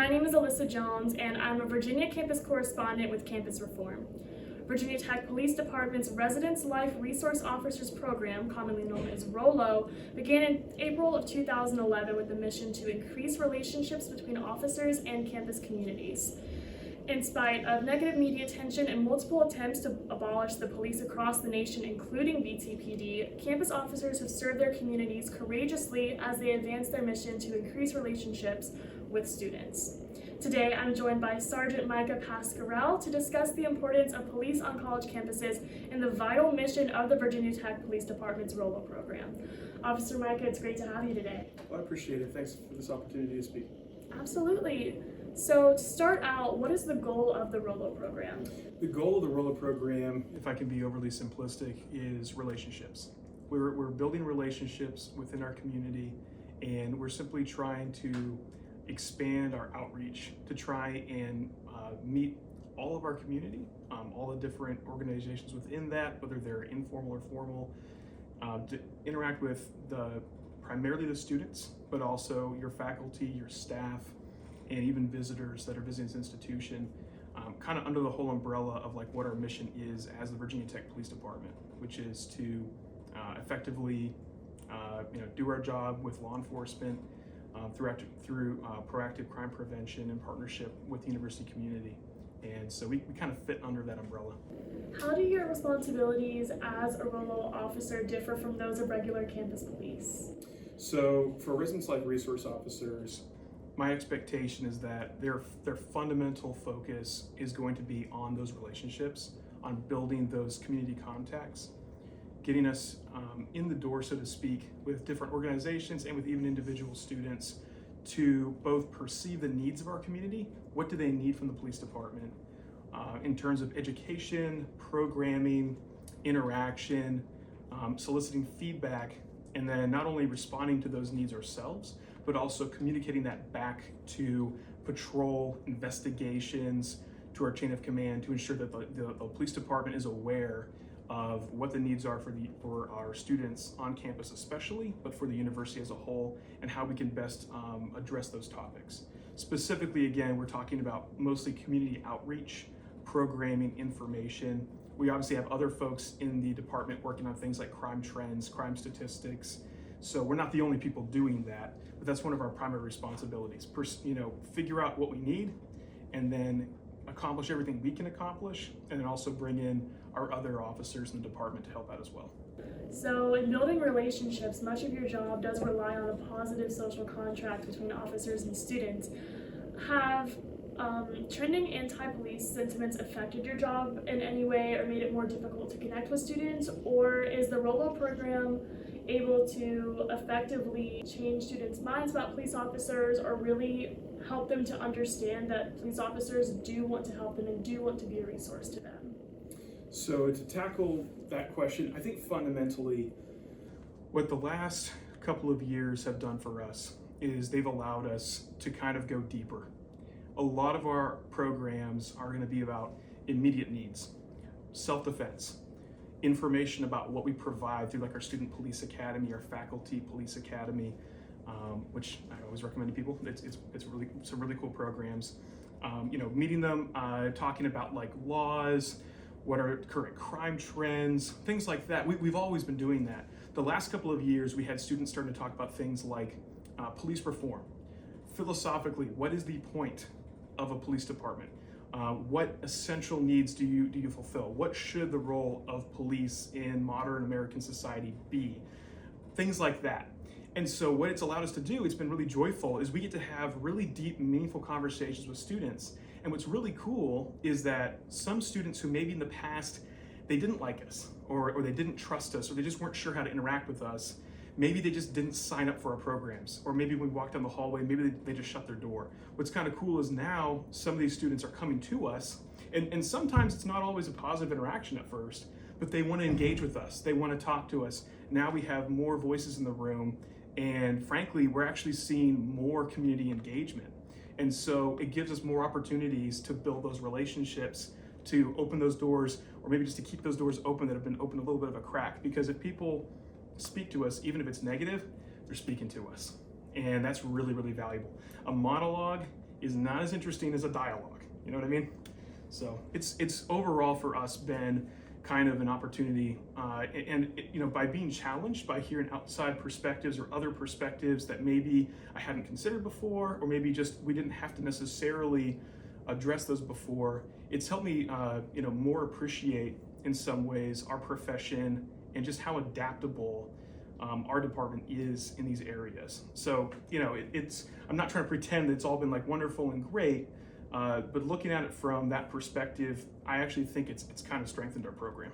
My name is Alyssa Jones, and I'm a Virginia campus correspondent with Campus Reform. Virginia Tech Police Department's Residence Life Resource Officers Program, commonly known as ROLO, began in April of 2011 with the mission to increase relationships between officers and campus communities. In spite of negative media attention and multiple attempts to abolish the police across the nation, including VTPD, campus officers have served their communities courageously as they advance their mission to increase relationships with students. Today, I'm joined by Sergeant Micah Pascarell to discuss the importance of police on college campuses and the vital mission of the Virginia Tech Police Department's Robo program. Officer Micah, it's great to have you today. Well, I appreciate it. Thanks for this opportunity to speak. Absolutely. So to start out, what is the goal of the Robo program? The goal of the Robo program, if I can be overly simplistic, is relationships. We're building relationships within our community, and we're simply trying to expand our outreach to try and meet all of our community, all the different organizations within that, whether they're informal or formal, to interact with primarily the students, but also your faculty, your staff, and even visitors that are visiting this institution, kind of under the whole umbrella of like what our mission is as the Virginia Tech Police Department, which is to effectively do our job with law enforcement through proactive crime prevention in partnership with the university community. And so we kind of fit under that umbrella. How do your responsibilities as a Robo officer differ from those of regular campus police? So for residence life resource officers, my expectation is that their fundamental focus is going to be on those relationships, on building those community contacts, getting us in the door, so to speak, with different organizations and with even individual students to both perceive the needs of our community. What do they need from the police department in terms of education, programming, interaction, soliciting feedback, and then not only responding to those needs ourselves, but also communicating that back to patrol, investigations, to our chain of command to ensure that the police department is aware of what the needs are for our students on campus especially, but for the university as a whole, and how we can best address those topics. Specifically, again, we're talking about mostly community outreach, programming, information. We obviously have other folks in the department working on things like crime trends, crime statistics. So we're not the only people doing that, but that's one of our primary responsibilities. Figure out what we need, and then accomplish everything we can accomplish, and then also bring in our other officers in the department to help out as well. So in building relationships, much of your job does rely on a positive social contract between officers and students. Have trending anti-police sentiments affected your job in any way or made it more difficult to connect with students, or is the Robo program able to effectively change students' minds about police officers, or really help them to understand that police officers do want to help them and do want to be a resource to them? So to tackle that question, I think fundamentally what the last couple of years have done for us is they've allowed us to kind of go deeper. A lot of our programs are going to be about immediate needs, self-defense, information about what we provide through like our student police academy, our faculty police academy, which I always recommend to people. It's really some really cool programs. Meeting them, talking about like laws, what are current crime trends, things like that. We've always been doing that. The last couple of years, we had students starting to talk about things like police reform. Philosophically, what is the point of a police department? What essential needs do you fulfill? What should the role of police in modern American society be? Things like that. And so what it's allowed us to do, it's been really joyful, is we get to have really deep, meaningful conversations with students. And what's really cool is that some students who maybe in the past, they didn't like us, or they didn't trust us, or they just weren't sure how to interact with us, maybe they just didn't sign up for our programs, or maybe when we walked down the hallway, maybe they just shut their door. What's kind of cool is now some of these students are coming to us, and sometimes it's not always a positive interaction at first, but they want to engage with us, they want to talk to us. Now we have more voices in the room, and frankly, we're actually seeing more community engagement. And so it gives us more opportunities to build those relationships, to open those doors, or maybe just to keep those doors open that have been open a little bit of a crack. Because if people speak to us, even if it's negative, they're speaking to us. And that's really, really valuable. A monologue is not as interesting as a dialogue. You know what I mean? So it's overall for us been kind of an opportunity, and by being challenged, by hearing outside perspectives or other perspectives that maybe I hadn't considered before, or maybe just we didn't have to necessarily address those before. It's helped me, more appreciate in some ways our profession and just how adaptable our department is in these areas. So, I'm not trying to pretend that it's all been like wonderful and great, but looking at it from that perspective, I actually think it's kind of strengthened our program.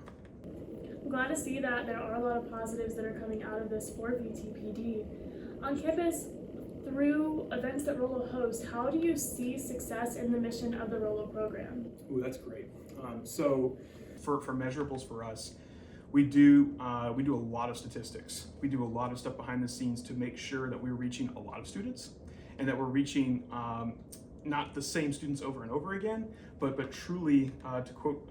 I'm glad to see that there are a lot of positives that are coming out of this for VTPD. On campus, through events that Rolo hosts, how do you see success in the mission of the Rolo program? Ooh, that's great. So for measurables for us, we do a lot of statistics. We do a lot of stuff behind the scenes to make sure that we're reaching a lot of students, and that we're reaching not the same students over and over again, but truly, to quote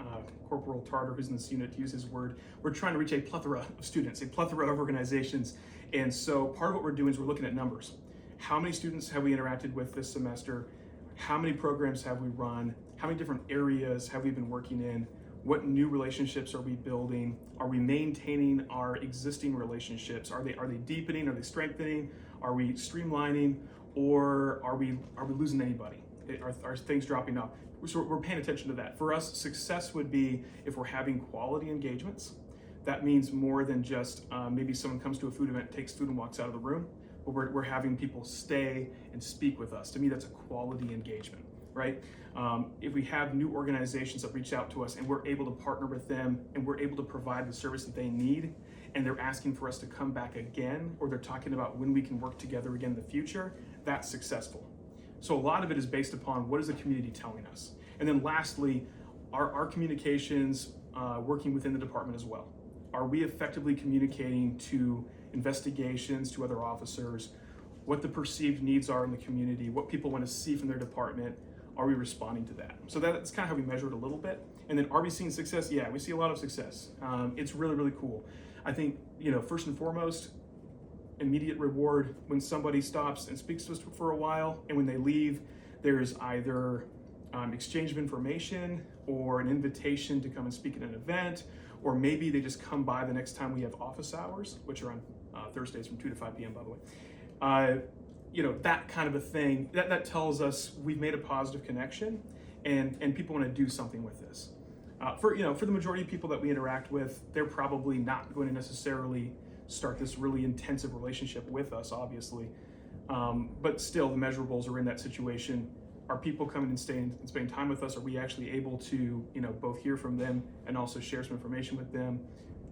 Corporal Tartar, who's in this unit, to use his word, we're trying to reach a plethora of students, a plethora of organizations. And so part of what we're doing is we're looking at numbers. How many students have we interacted with this semester? How many programs have we run? How many different areas have we been working in? What new relationships are we building? Are we maintaining our existing relationships? Are they deepening? Are they strengthening? Are we streamlining? Or are we losing anybody? Are things dropping off? So we're paying attention to that. For us, success would be if we're having quality engagements. That means more than just maybe someone comes to a food event, takes food and walks out of the room, but we're having people stay and speak with us. To me, that's a quality engagement, right? If we have new organizations that reach out to us and we're able to partner with them and we're able to provide the service that they need, and they're asking for us to come back again, or they're talking about when we can work together again in the future, that's successful. So a lot of it is based upon what is the community telling us. And then lastly, our communications working within the department as well. Are we effectively communicating to investigations, to other officers, what the perceived needs are in the community, what people want to see from their department? Are we responding to that? So that's kind of how we measure it a little bit. And then are we seeing success? Yeah, we see a lot of success. It's really, really cool. I think, first and foremost, immediate reward when somebody stops and speaks to us for a while, and when they leave, there's either exchange of information or an invitation to come and speak at an event, or maybe they just come by the next time we have office hours, which are on Thursdays from 2 to 5 p.m., by the way. That kind of a thing, that tells us we've made a positive connection, and people want to do something with this. For the majority of people that we interact with, they're probably not going to necessarily start this really intensive relationship with us, obviously. But still, the measurables are in that situation. Are people coming and staying and spending time with us? Are we actually able to, both hear from them and also share some information with them?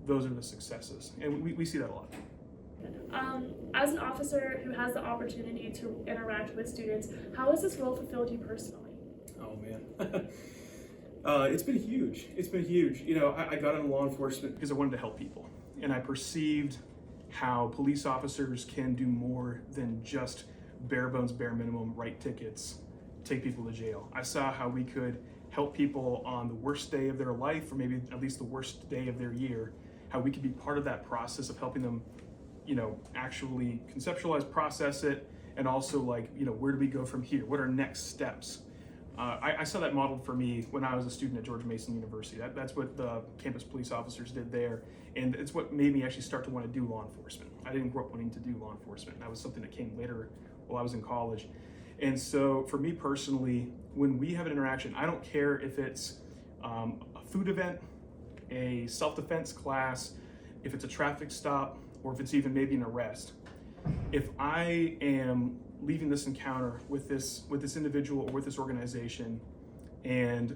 Those are the successes, and we see that a lot. As an officer who has the opportunity to interact with students, how has this role fulfilled you personally? Oh man, it's been huge. It's been huge. I got into law enforcement because I wanted to help people, and I perceived how police officers can do more than just bare bones, bare minimum, write tickets, take people to jail. I saw how we could help people on the worst day of their life, or maybe at least the worst day of their year, how we could be part of that process of helping them actually conceptualize, process it, and also where do we go from here? What are next steps? I saw that modeled for me when I was a student at George Mason University. That's what the campus police officers did there, and it's what made me actually start to want to do law enforcement. I didn't grow up wanting to do law enforcement. That was something that came later while I was in college. And so for me personally, when we have an interaction, I don't care if it's a food event, a self-defense class, if it's a traffic stop, or if it's even maybe an arrest. If I am leaving this encounter with this individual or with this organization, and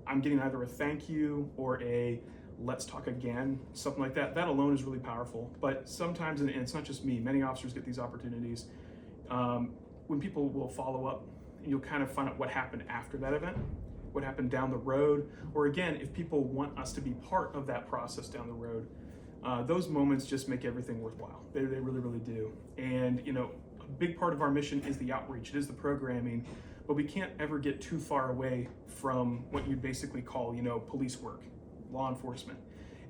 I'm getting either a thank you or a let's talk again, something like that, that alone is really powerful. But sometimes, and it's not just me, many officers get these opportunities, when people will follow up, and you'll kind of find out what happened after that event, what happened down the road, or again, if people want us to be part of that process down the road, those moments just make everything worthwhile. They really, really do. And a big part of our mission is the outreach, it is the programming, but we can't ever get too far away from what you basically call, police work, law enforcement.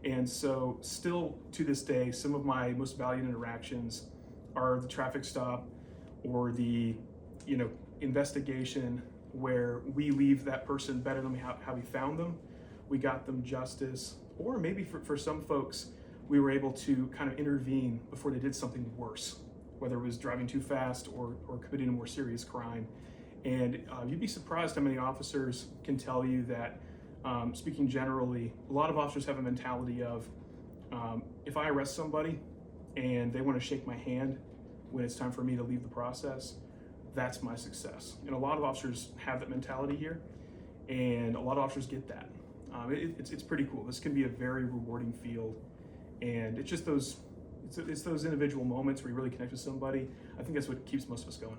And so still to this day, some of my most valued interactions are the traffic stop or the, investigation where we leave that person better than how we found them. We got them justice, or maybe for some folks, we were able to kind of intervene before they did something worse, whether it was driving too fast or committing a more serious crime. And you'd be surprised how many officers can tell you that, speaking generally, a lot of officers have a mentality of, if I arrest somebody and they want to shake my hand when it's time for me to leave the process, that's my success. And a lot of officers have that mentality here, and a lot of officers get that. It's pretty cool. This can be a very rewarding field, and it's just those individual moments where you really connect with somebody. I think that's what keeps most of us going.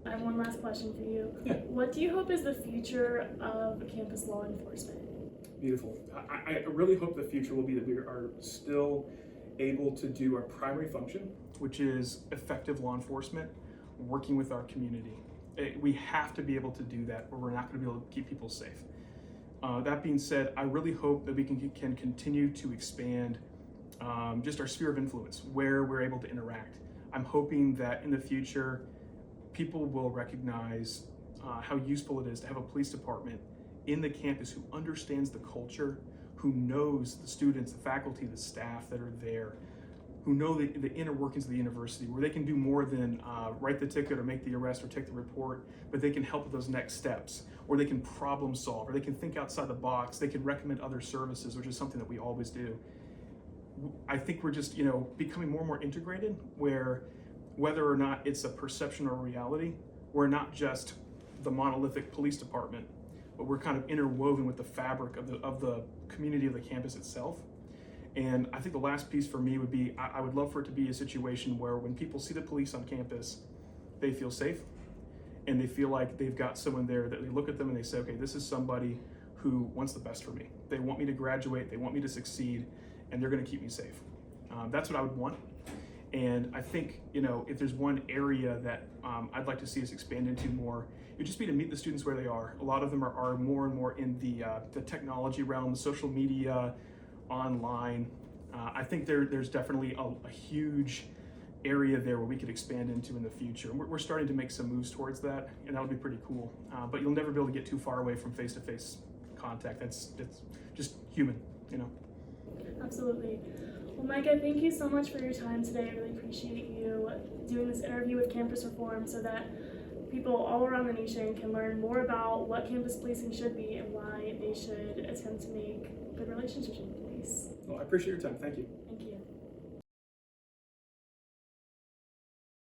I have one last question for you. Yeah. What do you hope is the future of campus law enforcement? Beautiful. I really hope the future will be that we are still able to do our primary function, which is effective law enforcement, working with our community. We have to be able to do that, or we're not going to be able to keep people safe. That being said, I really hope that we can continue to expand just our sphere of influence, where we're able to interact. I'm hoping that in the future, people will recognize how useful it is to have a police department in the campus who understands the culture, who knows the students, the faculty, the staff that are there, who know the inner workings of the university, where they can do more than write the ticket or make the arrest or take the report, but they can help with those next steps, or they can problem solve, or they can think outside the box, they can recommend other services, which is something that we always do. I think we're just, becoming more and more integrated, where whether or not it's a perception or a reality, we're not just the monolithic police department, but we're kind of interwoven with the fabric of the community of the campus itself. And I think the last piece for me would be, I would love for it to be a situation where when people see the police on campus, they feel safe, and they feel like they've got someone there that they look at them and they say, okay, this is somebody who wants the best for me. They want me to graduate, they want me to succeed, and they're gonna keep me safe. That's what I would want. And I think, if there's one area that I'd like to see us expand into more, it would just be to meet the students where they are. A lot of them are more and more in the technology realm, social media, online. I think there's definitely a huge area there where we could expand into in the future. And we're starting to make some moves towards that, and that'll be pretty cool. But you'll never be able to get too far away from face-to-face contact. It's just human, Absolutely. Well, Micah, thank you so much for your time today. I really appreciate you doing this interview with Campus Reform so that people all around the nation can learn more about what campus policing should be and why they should attempt to make good relationships with police. Well, I appreciate your time. Thank you.